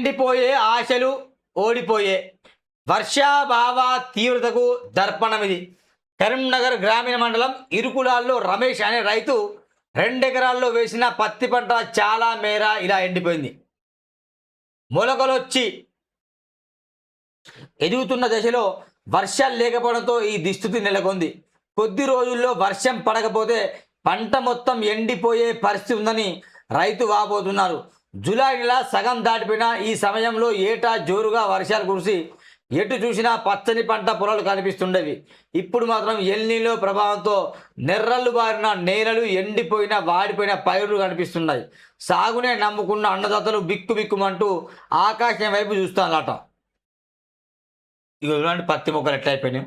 ఎండిపోయే ఆశలు ఓడిపోయే వర్షాభావ తీవ్రతకు దర్పణం ఇది. కరీంనగర్ గ్రామీణ మండలం ఇరుకులాల్లో రమేష్ అనే రైతు 2 ఎకరాల్లో వేసిన పత్తి పంట చాలా మేర ఇలా ఎండిపోయింది. మొలకలొచ్చి ఎదుగుతున్న దశలో వర్షాలు లేకపోవడంతో ఈ దుస్థితి నెలకొంది. కొద్ది రోజుల్లో వర్షం పడకపోతే పంట మొత్తం ఎండిపోయే పరిస్థితి ఉందని రైతు వాపోతున్నారు. జూలై నెల సగం దాటిపోయిన ఈ సమయంలో ఏటా జోరుగా వర్షాలు కురిసి ఎటు చూసినా పచ్చని పంట పొలాలు కనిపిస్తుండేవి. ఇప్పుడు మాత్రం ఎల్నినో ప్రభావంతో నెర్రలు బారిన నేలలు, ఎండిపోయిన వాడిపోయిన పైర్లు కనిపిస్తున్నాయి. సాగునే నమ్ముకున్న అన్నదాతలు బిక్కుబిక్కుమంటూ ఆకాశం వైపు చూస్తానట. ఇక ఇలాంటి పత్తి మొక్కలు ఎట్లా అయిపోయినాయి.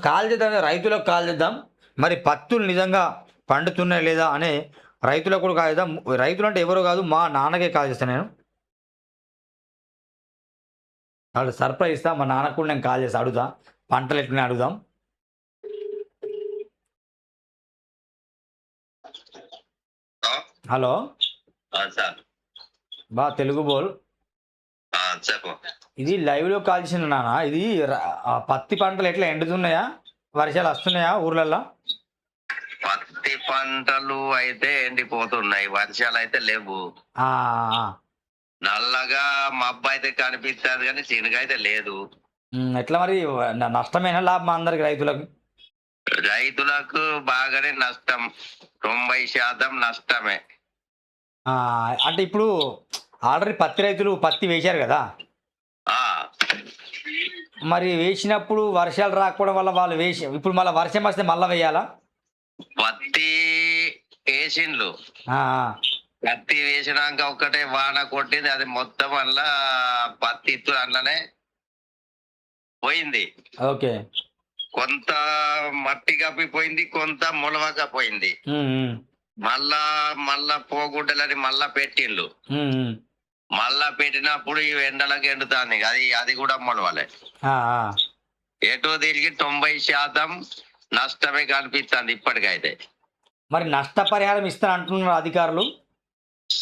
కాల్ చేద్దాం, రైతులకు కాల్ చేద్దాం. మరి పత్తులు నిజంగా పండుతున్నాయి లేదా అనే రైతులకు కూడా కాల్ చేద్దాం. రైతులు అంటే ఎవరో కాదు, మా నాన్నకే కాల్ చేస్తాను నేను. వాళ్ళు సర్ప్రైజ్ ఇస్తా, మా నాన్నకు కూడా నేను కాల్ చేసి అడుగుదాం, పంటలు ఎట్లున్నాయి అడుగుదాం. హలో బా తెలుగు బోల్. ఇది లైవ్లో కాల్ చేసిన నాన్న. ఇది పత్తి పంటలు ఎట్లా ఎండుతున్నాయా, వర్షాలు వస్తున్నాయా ఊర్లల్లో? పత్తి పంటలు అయితే ఎండిపోతున్నాయి, వర్షాలు అయితే లేవు. నల్లగా మబ్బు అయితే కనిపిస్తుంది కానీ చినుక అయితే లేదు. ఎట్లా మరి, నష్టమేనా లాభం అందరికి రైతులకు? రైతులకు బాగానే నష్టం, 90% నష్టమే. అంటే ఇప్పుడు ఆల్రెడీ పత్తి రైతులు పత్తి వేశారు కదా, మరి వేసినప్పుడు వర్షాలు రాకపోవడం వల్ల వాళ్ళు ఇప్పుడు మళ్ళీ వర్షం వస్తే మళ్ళీ వేయాలా? పత్తి వేసిండ్లు, పత్తి వేసినాక ఒక్కటే వాన కొట్టింది, అది మొత్తం వల్ల పత్తి ఇత్తు అందులోనే పోయింది. ఓకే, కొంత మట్టి కప్పిపోయింది, కొంత మొలవకపోయింది. మళ్ళా పోగుడ్డలని మళ్ళా పెట్టిండ్లు. మళ్ళా పెట్టినప్పుడు ఈ ఎండలకు ఎండుతాంది, అది కూడా మొలవలే. ఎటో తిరిగి 90% నష్టమే కనిపిస్తుంది ఇప్పటికైతే. మరి నష్టపరిహారం ఇస్తాను అంటున్నారు అధికారులు.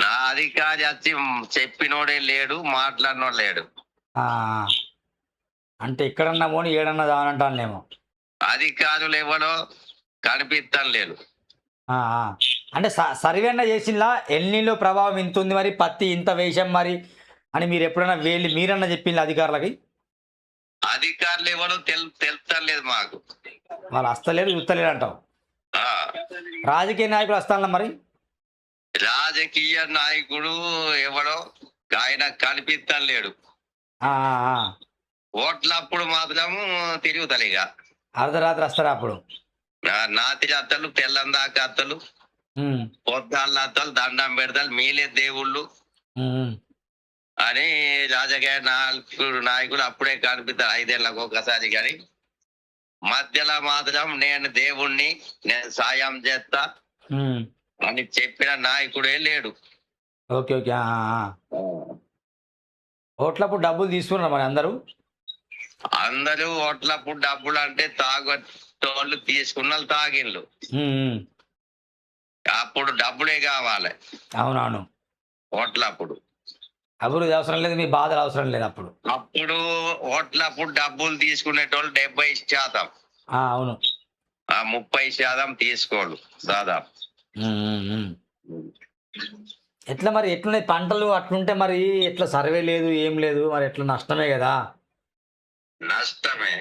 నా అధికారి వచ్చి చెప్పినోడే లేడు, మాట్లాడినోడు లేడు. అంటే ఎక్కడన్నా పోనీ ఏడన్నా దానంటానేమో. అధికారులు ఎవరో కనిపిస్తాను లేదు. అంటే సర్వే అన్న చేసిందా ఎల్నిలో ప్రభావం ఇంత ఉంది, మరి పత్తి ఇంత వేషం మరి అని మీరు ఎప్పుడైనా మీరన్నా చెప్పింది అధికారులకి? అధికారులు ఎవరో తెలుస్తలేదు మాకు. వాళ్ళు వస్తలేరు, చూస్తలేరు అంటావు. రాజకీయ నాయకులు వస్తాను మరి? రాజకీయ నాయకుడు ఎవరో ఆయన కనిపిస్తాను లేడు. ఓట్లప్పుడు మాత్రం తిరుగుతలేగా, అర్ధరాత్రి వస్తారా అప్పుడు? నాతి అత్తలు, తెల్లందాక అత్తలు, పొద్దాళ్ళ అత్తలు దండం పెడతారు, మీలే దేవుళ్ళు అని రాజకీయ నాయకులు అప్పుడే కనిపిస్తారు 5 ఏళ్ళకు ఒకసారి. కానీ మధ్యలో మాత్రం నేను దేవుణ్ణి, నేను సాయం చేస్తా అని చెప్పిన నాయకుడే లేడు. Okay okay. ఓట్లప్పుడు డబ్బులు తీసుకున్నారు మరి అందరూ ఓట్లప్పుడు డబ్బులు అంటే తాగోళ్ళు తీసుకున్న తాగిళ్ళు, అప్పుడు డబ్బులే కావాలి. అవునవును, ఓట్లప్పుడు అభివృద్ధి అవసరం లేదు, మీ బాధలు అవసరం లేదు. అప్పుడు ఓట్లప్పుడు డబ్బులు తీసుకునేటోళ్ళు 70%. అవును, 30% తీసుకోడు దాదాపు. ఎట్లా మరి, ఎట్లున్నాయి పంటలు? అట్లుంటే మరి ఎట్లా సర్వే లేదు, ఏం లేదు, మరి ఎట్లా నష్టమే కదా? నష్టమే.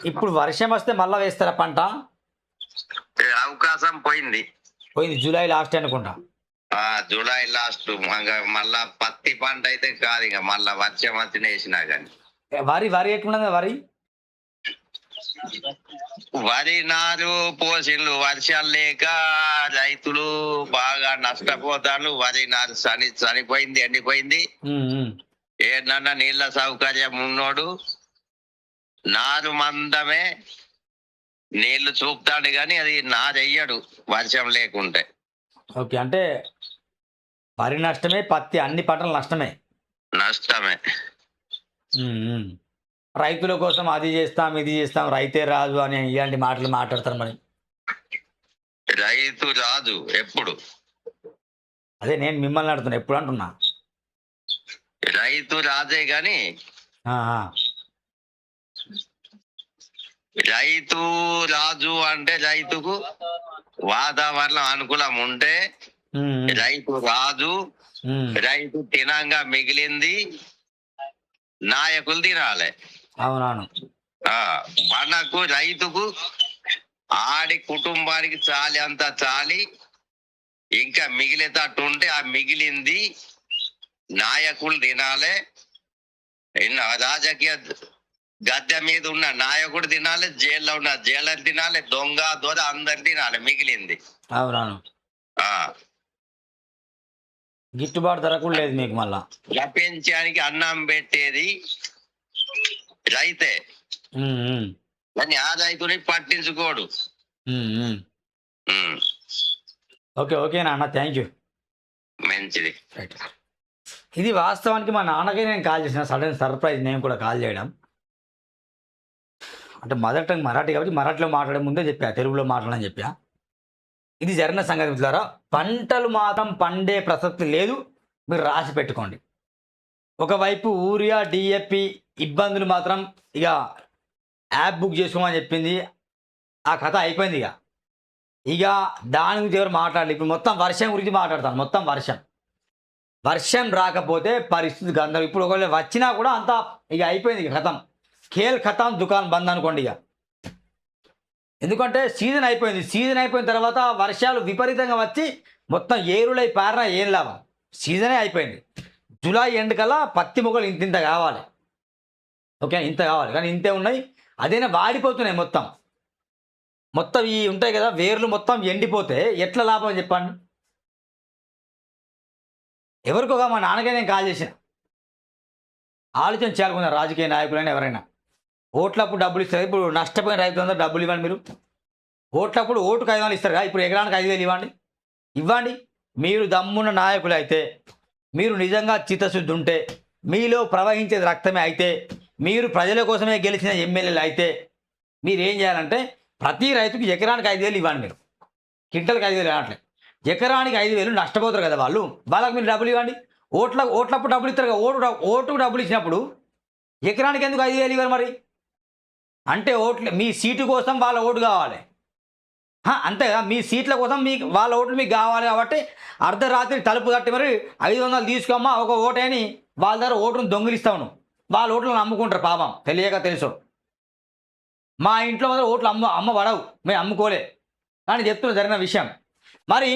ఇప్పుడు వర్షం వస్తే మళ్ళా వేస్తారా పంట? అవకాశం పోయింది. జూలై లాస్ట్ అనుకుంటా. July last. మళ్ళా పత్తి పంట అయితే కాదు, ఇక మళ్ళా వర్షం వచ్చిన వేసినా కానీ. వరి ఎట్లున్నది? వరి నారు పోసిళ్ళు, వర్షాలు లేక రైతులు బాగా నష్టపోతారు. వరి నారు చనిపోయింది, ఎండిపోయింది. ఏదన్నా నీళ్ళ సౌకర్యం ఉన్నోడు నారు మందమే నీళ్లు చూపుతాడు కానీ అది నారెయ్యడు వర్షం లేకుంటే. ఓకే, అంటే వరి నష్టమే, పత్తి అన్ని పంటలు నష్టమే. రైతుల కోసం అది చేస్తాం ఇది చేస్తాం రైతే రాజు అని ఇలాంటి మాటలు మాట్లాడతారు మరి. రైతు రాజు ఎప్పుడు? అదే నేను మిమ్మల్ని అడుగుతున్నా ఎప్పుడు అంటున్నా. రైతు రాజే గాని ఆ, ఆ. రైతు రాజు అంటే రైతుకు వాతావరణం అనుకూలం ఉంటే ఉమ్, ఉమ్, రైతు రాజు. ఉమ్. రైతు తినంగా మిగిలింది నాయకులు తినాలి. అవునవును. మనకు రైతుకు ఆడి కుటుంబానికి చాలి అంత చాలి, ఇంకా మిగిలేటట్టు ఉంటే ఆ మిగిలింది నాయకులు తినాలి. రాజకీయ గద్దె మీద ఉన్న నాయకుడు తినాలి, జైల్లో ఉన్న జైలర్ తినాలి, దొంగ దొర అందరు తినాలి మిగిలింది. అవునవును. ఆ గిట్టుబాటు ధర కూడా లేదు మీకు మళ్ళా. ప్రపంచానికి అన్నం పెట్టేది రైతే, ఉమ్, ఉమ్, కానీ ఆ రైతుని పట్టించుకోడు. ఉమ్, ఉమ్. ఉమ్, ఓకేనా అన్న, థ్యాంక్ యూ. మంచిది. రైట్. ఇది వాస్తవానికి మా నాన్నకే నేను కాల్ చేసిన, సడన్ సర్ప్రైజ్ నేను కూడా కాల్ చేయడం. అంటే మదర్ టంగ్ మరాఠీ కాబట్టి మరాఠీలో మాట్లాడే ముందే చెప్పా, తెలుగులో మాట్లాడని చెప్పా. ఇది జరిగిన సంగతి ద్వారా పంటలు మాత్రం పండే ప్రసక్తి లేదు, మీరు రాసి పెట్టుకోండి. ఒకవైపు యూరియా డిఏపి ఇబ్బందులు మాత్రం ఇక యాప్ బుక్ చేసుకోమని చెప్పింది, ఆ కథ అయిపోయింది. ఇక దాని గురించి ఎవరు మాట్లాడలేదు. ఇప్పుడు మొత్తం వర్షం గురించి మాట్లాడతాను. మొత్తం వర్షం రాకపోతే పరిస్థితి గందరం. ఇప్పుడు ఒకవేళ వచ్చినా కూడా అంతా ఇక అయిపోయింది, ఇక ఖతం, ఖేల్ ఖతం, దుకాణం బంద్ అనుకోండి ఇక. ఎందుకంటే సీజన్ అయిపోయింది. సీజన్ అయిపోయిన తర్వాత వర్షాలు విపరీతంగా వచ్చి మొత్తం ఏరులై పారినా ఏం లాభం, సీజనే అయిపోయింది. జూలై ఎండ్ కల్లా పత్తి మొక్కలు ఇంత కావాలి. ఓకే, ఇంత కావాలి, కానీ ఇంతే ఉన్నాయి. అదేనా వాడిపోతున్నాయి మొత్తం ఈ ఉంటాయి కదా వేర్లు మొత్తం ఎండిపోతే ఎట్లా లాభం చెప్పండి. ఎవరికోగా మా నాన్నకే నేను కాల్ చేసిన, ఆలోచన చేయాలనుకున్నారు రాజకీయ నాయకులైనా ఎవరైనా. ఓట్లప్పుడు డబ్బులు ఇస్తారు. ఇప్పుడు నష్టపోయిన రైతులందరూ డబ్బులు ఇవ్వండి. మీరు ఓట్లప్పుడు ఓటుకు 500 ఇస్తారు కదా, ఇప్పుడు ఎకరానికి 5,000 ఇవ్వండి. మీరు దమ్మున్న నాయకులు అయితే, మీరు నిజంగా చిత్తశుద్ధి ఉంటే, మీలో ప్రవహించేది రక్తమే అయితే, మీరు ప్రజల కోసమే గెలిచిన ఎమ్మెల్యేలు అయితే, మీరు ఏం చేయాలంటే ప్రతి రైతుకి ఎకరానికి 5,000 ఇవ్వండి. మీరు కింటల్కి 5,000 అనట్లేదు, ఎకరానికి 5,000 నష్టపోతారు కదా వాళ్ళకి మీరు డబ్బులు ఇవ్వండి. ఓట్లప్పుడు డబ్బులు ఇస్తారు కదా, ఓటుకు డబ్బులు ఇచ్చినప్పుడు ఎకరానికి ఎందుకు 5,000 ఇవ్వరు మరి? అంటే ఓట్లు మీ సీటు కోసం వాళ్ళ ఓటు కావాలి, అంతేగా, మీ సీట్ల కోసం మీకు వాళ్ళ ఓట్లు మీకు కావాలి. కాబట్టి అర్ధరాత్రి తలుపు తట్టి మరి 500 తీసుకోమ్మా ఒక ఓటని వాళ్ళ దగ్గర ఓటును దొంగిలిస్తాను. వాళ్ళ ఓట్లను అమ్ముకుంటారు పాపం, తెలియక తెలుసు. మా ఇంట్లో మాత్రం ఓట్లు అమ్మ పడవు, మేము అమ్ముకోలే. కానీ చెప్తున్న జరిగిన విషయం. మరి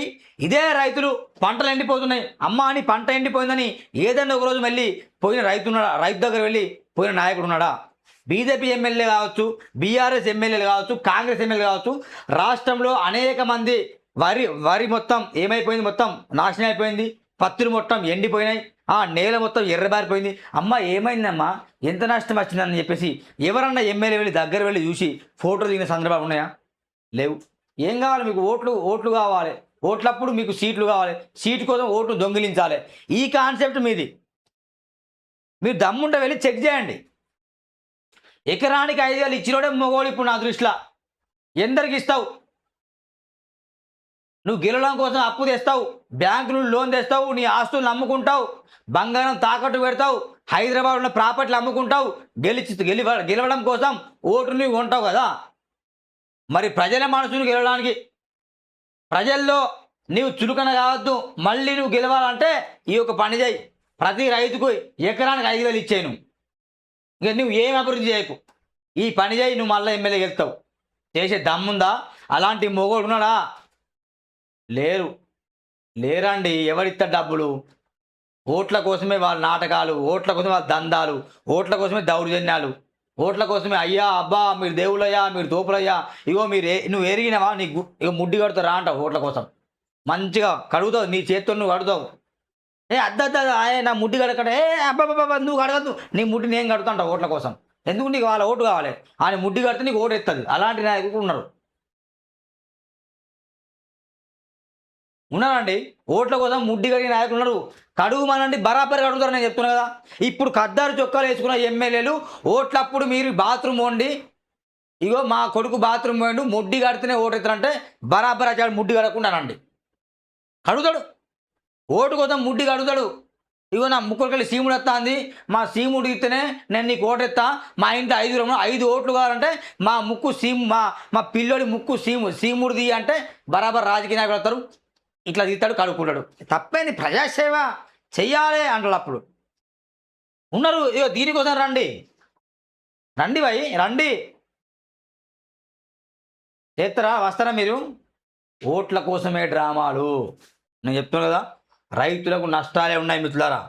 ఇదే రైతులు పంటలు ఎండిపోతున్నాయి, అమ్మ అని పంట ఎండిపోయిందని ఏదైనా ఒకరోజు వెళ్ళి పోయిన రైతు దగ్గర వెళ్ళి పోయిన నాయకుడు ఉన్నాడా? బీజేపీ ఎమ్మెల్యే కావచ్చు, బీఆర్ఎస్ ఎమ్మెల్యేలు కావచ్చు, కాంగ్రెస్ ఎమ్మెల్యే కావచ్చు, రాష్ట్రంలో అనేక మంది వరి మొత్తం ఏమైపోయింది, మొత్తం నాశనం అయిపోయింది. పత్తులు మొత్తం ఎండిపోయినాయి, నేల మొత్తం ఎర్రబారిపోయింది. అమ్మ ఏమైందమ్మా, ఎంత నష్టం వచ్చిందని చెప్పేసి ఎవరన్నా ఎమ్మెల్యే వెళ్ళి దగ్గర వెళ్ళి చూసి ఫోటోలు దిగిన సందర్భాలు ఉన్నాయా? లేవు. ఏం కావాలి మీకు? ఓట్లు కావాలి. ఓట్లప్పుడు మీకు సీట్లు కావాలి, సీటు కోసం ఓట్లు దొంగిలించాలి. ఈ కాన్సెప్ట్ మీది. మీరు దమ్ముంటే వెళ్ళి చెక్ చేయండి. ఎకరానికి 5,000 ఇచ్చినోడే మొగోడు ఇప్పుడు నా దృష్టిలో. ఎందరికి ఇస్తావు? నువ్వు గెలవడం కోసం అప్పు తెస్తావు, బ్యాంకు నుండి లోన్ తెస్తావు, నీ ఆస్తులను అమ్ముకుంటావు, బంగారం తాకట్టు పెడతావు, హైదరాబాద్ ఉన్న ప్రాపర్టీలు అమ్ముకుంటావు, గెలవడం కోసం ఓటుని కొంటావు కదా. మరి ప్రజల మనసును గెలవడానికి, ప్రజల్లో నీవు చురుకన కావద్దు. మళ్ళీ నువ్వు గెలవాలంటే ఈ యొక్క పని చేయి. ప్రతి రైతుకు ఎకరానికి 5,000 ఇచ్చేయి. ఇక నువ్వు ఏం అభివృద్ధి చేయకు, ఈ పని చేయి, నువ్వు మళ్ళీ ఎమ్మెల్యే గెలుస్తావు. చేసే దమ్ముందా? అలాంటి మొగోడు ఉన్నాడా? లేరండి. ఎవరిస్తారు డబ్బులు? ఓట్ల కోసమే వాళ్ళ నాటకాలు, ఓట్ల కోసమే వాళ్ళ దందాలు, ఓట్ల కోసమే దౌర్జన్యాలు, ఓట్ల కోసమే అయ్యా అబ్బా మీరు దేవుళ్ళయ్యా, మీరు తోపులయ్యా, ఇగో నువ్వు ఎరిగినవా నీకు ఇక ముడ్డి కడుతావు రా అంటావు. ఓట్ల కోసం మంచిగా కడుగుతావు, నీ చేతితో నువ్వు కడుతావు. నా ముడ్డి కడకడే, అబ్బాబ్బా నువ్వు కడగద్దు, నీ ముడ్డి నేను కడుతుంటావు ఓట్ల కోసం. ఎందుకు? నీకు వాళ్ళ ఓటు కావాలి, ఆయన ముడ్డి కడితే నీకు ఓటు ఎత్తది. అలాంటి నాయకులు ఉన్నారు. ఉన్నారండి. ఓట్ల కోసం ముడ్డి కడిగిన నాయకులు ఉన్నారు. కడుగుమనండి, బరాబర్ కడుగుతారు. నేను చెప్తున్నా కదా. ఇప్పుడు ఖద్దారు చొక్కాలు వేసుకున్న ఎమ్మెల్యేలు ఓట్లప్పుడు మీరు బాత్రూమ్ పోండి, ఇగో మా కొడుకు బాత్రూమ్ పోయిండు ముడ్డి కడితేనే ఓటు ఎత్తారంటే బరాబర్ వచ్చాడు ముడ్డి కడకుండానండి. కడుగుతాడు, ఓటు కోసం ముడ్డి కడుగుతాడు. ఇగో నా ముక్కడికెళ్ళి సీముడు వస్తుంది, మా సీముడు ఇస్తేనే నేను నీకు ఓటు ఎత్తా, మా ఇంట్లో 5 ఓట్లు కావాలంటే మా ముక్కు సీము మా పిల్లోడి ముక్కు సీముడు ది అంటే బరాబర్ రాజకీయ నాయకులు వస్తారు, ఇట్లా తీస్తాడు, కడుక్కుంటాడు. తప్పేంది, ప్రజాసేవ చెయ్యాలి అంటారు. అప్పుడు ఉన్నారు. ఇగో దీనికోసం రండి భయ్ రండి, చేస్తారా, వస్తారా మీరు? ఓట్ల కోసమే డ్రామాలు. నేను చెప్తున్నాను కదా, రైతులకు నష్టాలే ఉన్నాయి మిత్రులారా.